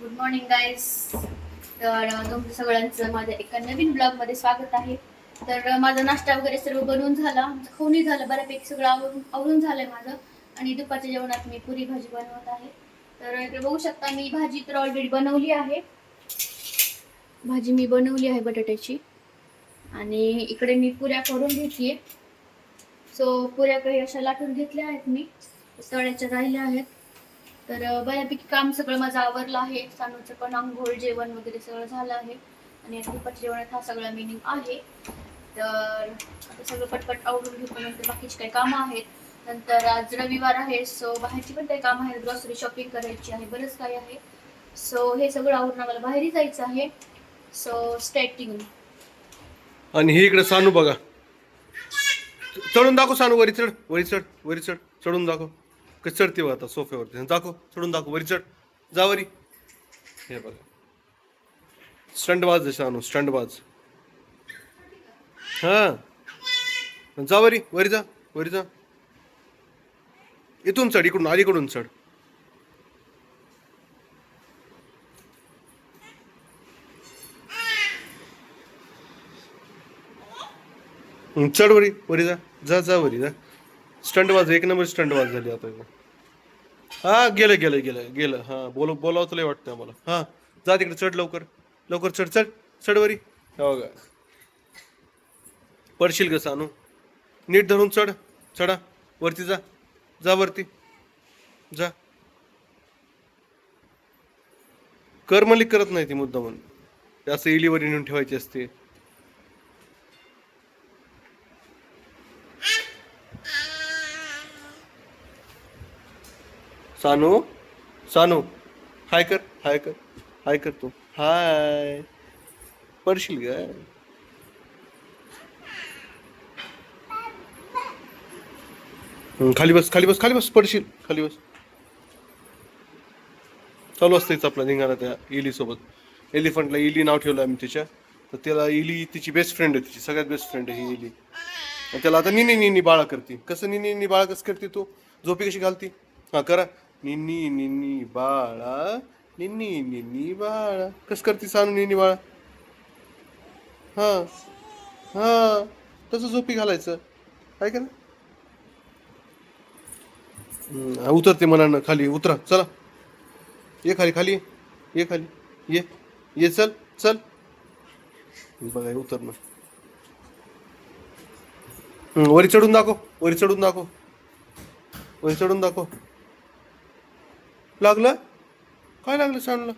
Good morning guys. तर तुमचं सगळ्यांचं माझ्या एका नवीन ब्लॉगमध्ये स्वागत आहे. तर माझा नाश्ता वगैरे सर्व बनवून झाला, खाऊनही झालं, बऱ्यापैकी सगळं आवरून झालंय माझं. आणि दुपारच्या जेवणात मी पुरी भाजी बनवत आहे. तर इकडे बघू शकता मी भाजी तर ऑलरेडी बनवली आहे. भाजी मी बनवली आहे बटाट्याची. आणि इकडे मी पुऱ्या करून घेतलीये. सो पुऱ्या काही अशा लाटून घेतल्या आहेत मी, तळ्याच्या राहिल्या आहेत. तर बऱ्यापैकी काम सगळं माझं आवरलं आहे. सानूचं पण अंघोळ जेवण वगैरे सगळं झालं आहे. आणि आता दुपारच्या जेवणात हा सगळा मेन्यू आहे. तर आता सगळं पटपट आवरून घेतो, नंतर बाकीची काही कामं आहेत. नंतर आज रविवार आहे, सो बाहेरची पण काही कामं आहेत. ग्रॉसरी शॉपिंग करायची आहे, बरंच काही आहे. सो हे सगळं आवरून आम्हाला बाहेरही जायचं आहे. So stay tuned. आणि हे इकडे सानू बघा, चढून दाखव सानू, वरी चढ, वरी चढ, वरी चढ, चढून दाखव. कसं चढते बघा आता सोफ्यावरती, दाखव, चढून दाखव, वरी चढ, जा वरी. हे बघा, स्टंटबाज आहे सानू, स्टंटबाज. हा, जा वरी, वरी जा, वरी जा. इथून चढ, इकडून अलीकडून चढ. चढ वरी, वरी जा, जा जा वरी जा. स्टंटबाज, एक नंबर स्टंटबाज झाली आता. हा, गेलं गेलं गेलं गेलं. हा, बोलावं तुला वाटतं मला. हा, जा तिकडे, चढ लवकर, लवकर चढ, चढ चढ वरी. हो का, पडशील ग सानू, नीट धरून चढ, चढा वरती, जा जा वरती जा. करमलिक करत नाही ती मुद्दा म्हणून, असं इलीवर नेऊन ठेवायची असते. सानू, सानू, हाय कर, हाय कर, हाय कर तू, हाय. पडशील ग. खाली बस, खाली बस, खाली बस, पडशील, खाली बस. चालू असतं आपला निघाला त्या इली सोबत. एलिफंटला इली नाव ठेवलं आम्ही तिच्या. तर त्याला इली तिची बेस्ट फ्रेंड आहे, तिची सगळ्यात बेस्ट फ्रेंड आहे ही इली. आणि त्याला आता निनी निनी बाळा करते. कसं निनी निनी बाळा कसं करते तू? झोपी कशी घालती? हा करा, निनी निनी बाळा, निनी निनी बाळा. कसं करते सानू निनी बाळा? हा हा, तसं झोपी घालायचं आहे का ना. उतरते मनानं खाली, उतरा चला. ये खाली, खाली ये, खाली ये, चल चल. बघा उतरणं. वरी चढून दाखव, वरी चढून दाखव, वरी चढून दाखव. लागलं? काय लागलं सानूला?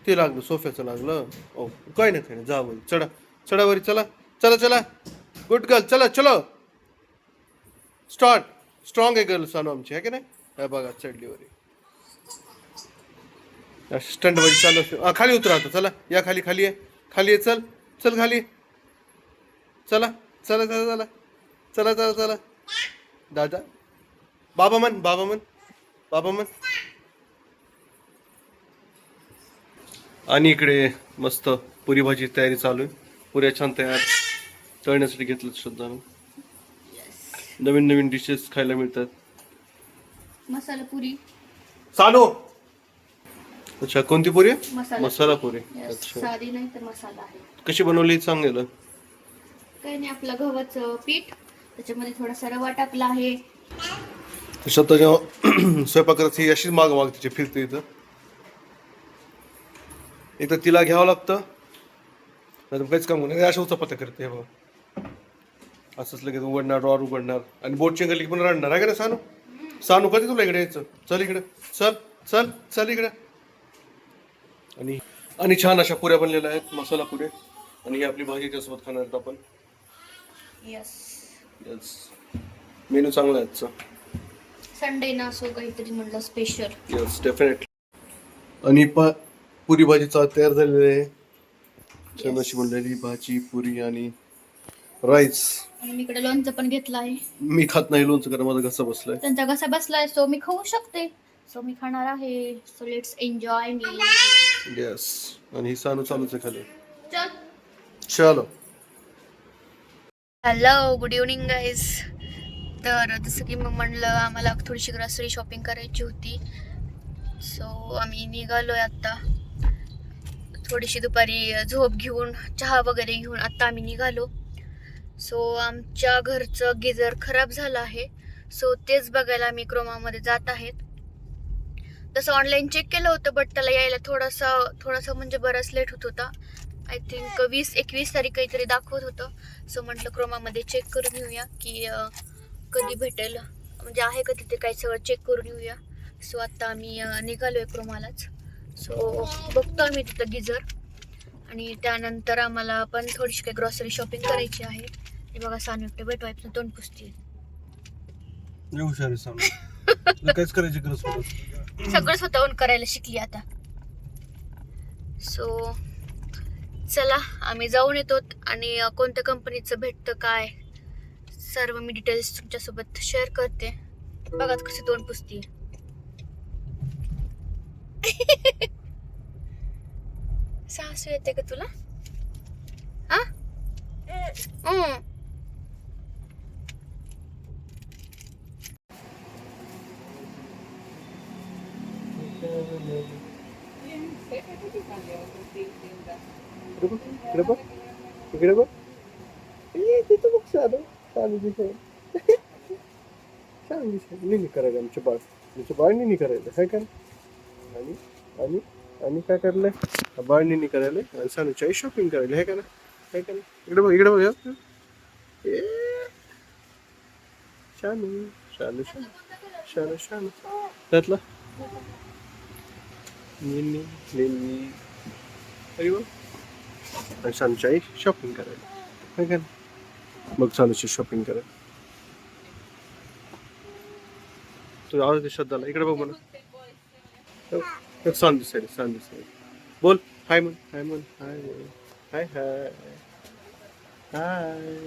ते लागलं, सोफ्याचं लागलं. ओ, काय नाही, काय नाही, जा वरी, चढा चढा वरी, चला चला चला. गुड गर्ल, चला चलो, स्टार्ट. स्ट्रॉंग आहे गर्ल सानू आमची, आहे की नाही? हा बघा, चढली वरी. स्टंट वरी चालू असते. खाली उतरा आता, चला या खाली, खाली आहे, खाली आहे, चल चल खाली, चला चला चला चला चला चला चला. दादा, बाबा म्हण, बाबा म्हण, बाबा म्हण. आणि इकडे मस्त पुरी भाजी तयारी चालू आहे. पुऱ्या छान तयार तळण्यासाठी घेतलं सुद्धा. नवीन नवीन डिशेस खायला मिळतात. मसाला पुरी. सानू, अच्छा कोणती पुरी? मसाला पुरी. अच्छा, साधी नाही तर मसाला आहे. कशी बनवली सांगेल? काही नाही, आपलं गव्हाचं पीठ, त्याच्यामध्ये थोडासा रवा टाकला आहे. स्वतः जेव्हा स्वयंपाकात ही अशीच माग तिचे फिरते इथं. एक तर तिला घ्यावं लागतं, नाही काहीच काम नाही, अशा चपात्या करते. हे बघ, असंच लगेच उघडणार, ड्रॉर उघडणार, आणि बोटची गली पण रडणार आहे का ना सानू? सानू कधी तुला इकडे यायचं? चल इकडे, चल चल चल इकडे. आणि छान अशा पुऱ्या बनलेल्या आहेत, मसाला पुऱ्या. आणि ही आपली भाजी त्यासोबत खाणार आहेत आपण. यस, यस, मेनू चांगला आहे आजचा. संडे ना, सो काहीतरी म्हणलं स्पेशल. Yes, definitely. आणि पुरी भाजी तयार झालेली आहे. छान अशी बनलेली भाजी, पुरी आणि राईस. आणि मी इकडे लोणचं पण घेतलं आहे. मी खात नाही लोणचं, कारण माझा घसा बसलाय. त्यांचा घसा बसलाय, सो मी खाऊ शकते. सो मी खाणार आहे. So let's enjoy me. Yes. आणि ही सानू चालूच आहे खाली. चल चलो. Hello, good evening guys. तर जसं की मग म्हणलं, आम्हाला थोडीशी ग्रॉसरी शॉपिंग करायची होती. सो आम्ही निघालोय आता. थोडीशी दुपारी झोप घेऊन चहा वगैरे घेऊन आता आम्ही निघालो. सो आमच्या घरचं गिझर खराब झालं आहे. सो तेच बघायला आम्ही क्रोमामध्ये जात आहेत. तसं ऑनलाईन चेक केलं होतं बट त्याला यायला थोडासा म्हणजे बराच लेट होत होता. आय थिंक 20-21 तारीख काहीतरी दाखवत होतं. सो म्हटलं क्रोमामध्ये चेक करून येऊया की कधी भेटेल, म्हणजे आहे का तिथे काही सगळं चेक करून येऊया. सो आता आम्ही निघालोय क्रोमालाच. सो बघतो आम्ही तिथं गिझर आणि त्यानंतर आम्हाला पण थोडीशी काही ग्रॉसरी शॉपिंग करायची आहे. हे बघा सानूकडे बेट वाईपनं तोंड पुसते. काहीच करायची गरज पडत. सगळं स्वतःहून करायला शिकली आता. सो चला आम्ही जाऊन येतो आणि कोणत्या कंपनीचं भेटतं काय सर्व मी डिटेल्स तुमच्यासोबत शेअर करते. बघा कशी तोंड पुसती. सासू येते का तुला? हा इकडे बघ, इकडे बघ. तिथं बघ सानू दिसाय. छान दिसाय. निनी करायला आमच्या बाळ निनी करायला काय काय. आणि आणि आणि काय करलंय बाळ निनी करायला आणि सानूची आई शॉपिंग करायला हे का ना काय का. इकडे बघ, इकडे बघ. शानू शानू शानू शानू शानू त्यातला निनी निनी. अरे वा. आणि सानूची आई शॉपिंग करायला काय का. मग सानूची शॉपिंग करायला तू आवाज दे श्रद्धाला. इकडे बघ म्हणा. सांग दिसायला बोल. हाय म्हण, हाय म्हण, हाय म्हण. हाय हाय हाय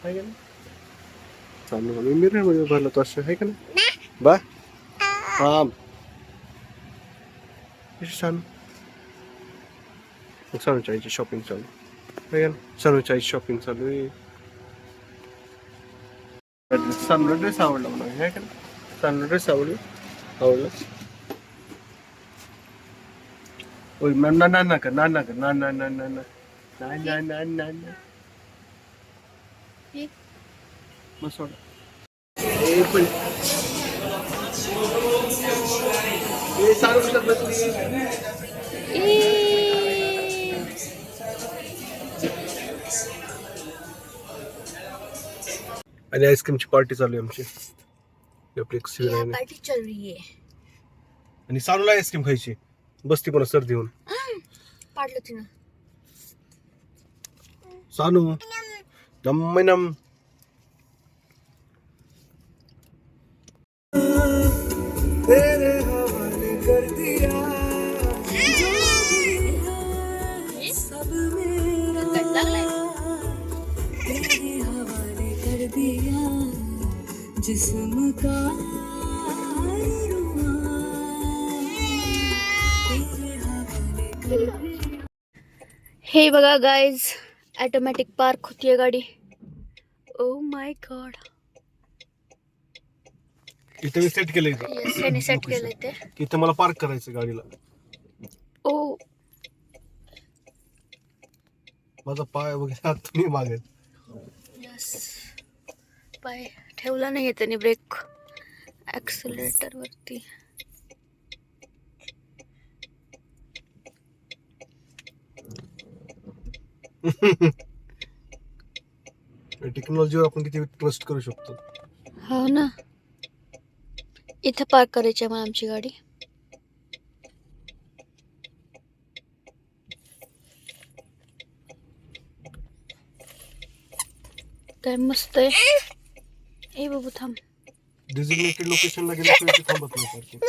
हाय का ना. चालू मी मिरर मध्ये भरला तो असं आहे का ना. बा थांब सांग. सानूच्या आईची शॉपिंग चालू आहे का ना. सानूच्या आईची शॉपिंग चालू आहे. सानूला ड्रेस आवडला म्हणा आहे का ना. सानूला ड्रेस आवडला. ओय ना कर ना कर ना. मग सोड. आणि आईस्क्रीमची पार्टी चालू आहे आमची. आपली पार्टी चल रही है. आणि सानूला आईस्क्रीम खायची. बसती पण सर्दी होऊन. पाडलं तिनं. सानू नम तेरे हवाले कर दिया सब मेरा हवाले कर दिया जिस्म का हे बघा गाइज ऑटोमॅटिक पार्क होतीये गाडी. Oh my God. इथे मी सेट केलंय याने सेट केलंय ते. इथे मला पार्क करायचं गाडीला. ओ माझा पाय वगैरे हात तुम्ही मागेल. यस. पाय ठेवला नाही त्याने ब्रेक ऍक्सिलरेटर वरती. टेक्नॉलॉजीवर आपण किती ट्रस्ट करू शकतो. हो ना. इथं पार्क करायची आहे मला आमची गाडी. काय मस्त आहे. ए बाबू थांब. डेझिग्नेटेड लोकेशनला गेल्याशिवाय थांबत नाही पार्किंग.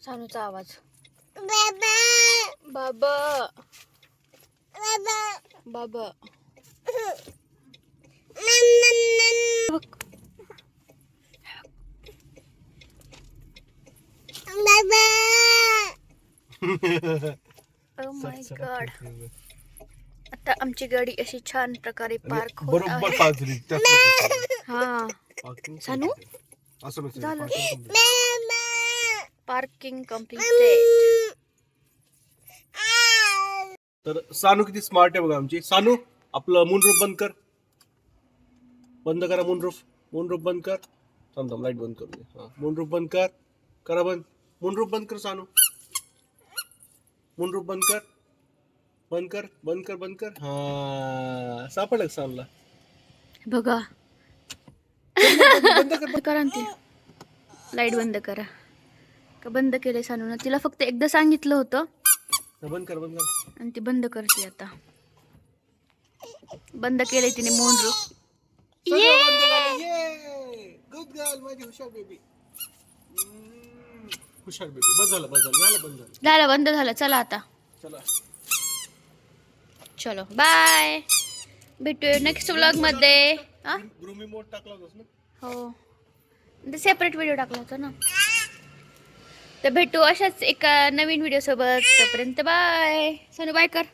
सानूचा आवाज. बाबा बाबा. Oh my God. आता आमची गाडी अशी छान प्रकारे पार्क होत बरोबर आहे. पाच झाली त्याच हा सानू असं झालं. नसेल. Parking completed. तर सानू किती स्मार्ट आहे बघा आमची. सानू आपलं मूनरूफ बंद कर. बंद करा मूनरूफ. मूनरूफ बंद कर. थांब थांब लाईट बंद करू दे. हा मूनरूफ बंद कर. करा बंद. मूनरूफ बंद कर सानू. मूनरूफ बंद कर. बंद कर बंद कर बंद कर. हा सापडलं का सानूला? बघा बंद कर. करा ना ती लाईट बंद करा. का बंद केलंय सानून? तिला फक्त एकदा सांगितलं होतं बंद कर बंद कर. आणि ती बंद करते आता. बंद केलंय तिने मोंडरू. सगळं बंद झालं. ये गुड गर्ल माझी हुशार बेबी. हुशार बेबी. बस झालं बस झालं झालं बंद झालं. झालं बंद झालं. चला आता चला चलो बाय. भेटूया नेक्स्ट व्लॉग मध्ये. हा? ग्रुमी मोड टाकला होतास ना. हो सेपरेट व्हिडिओ टाकला होता ना. तर भेटू अशाच एका नवीन व्हिडिओ सोबत. तोपर्यंत बाय. सोनू बाय कर.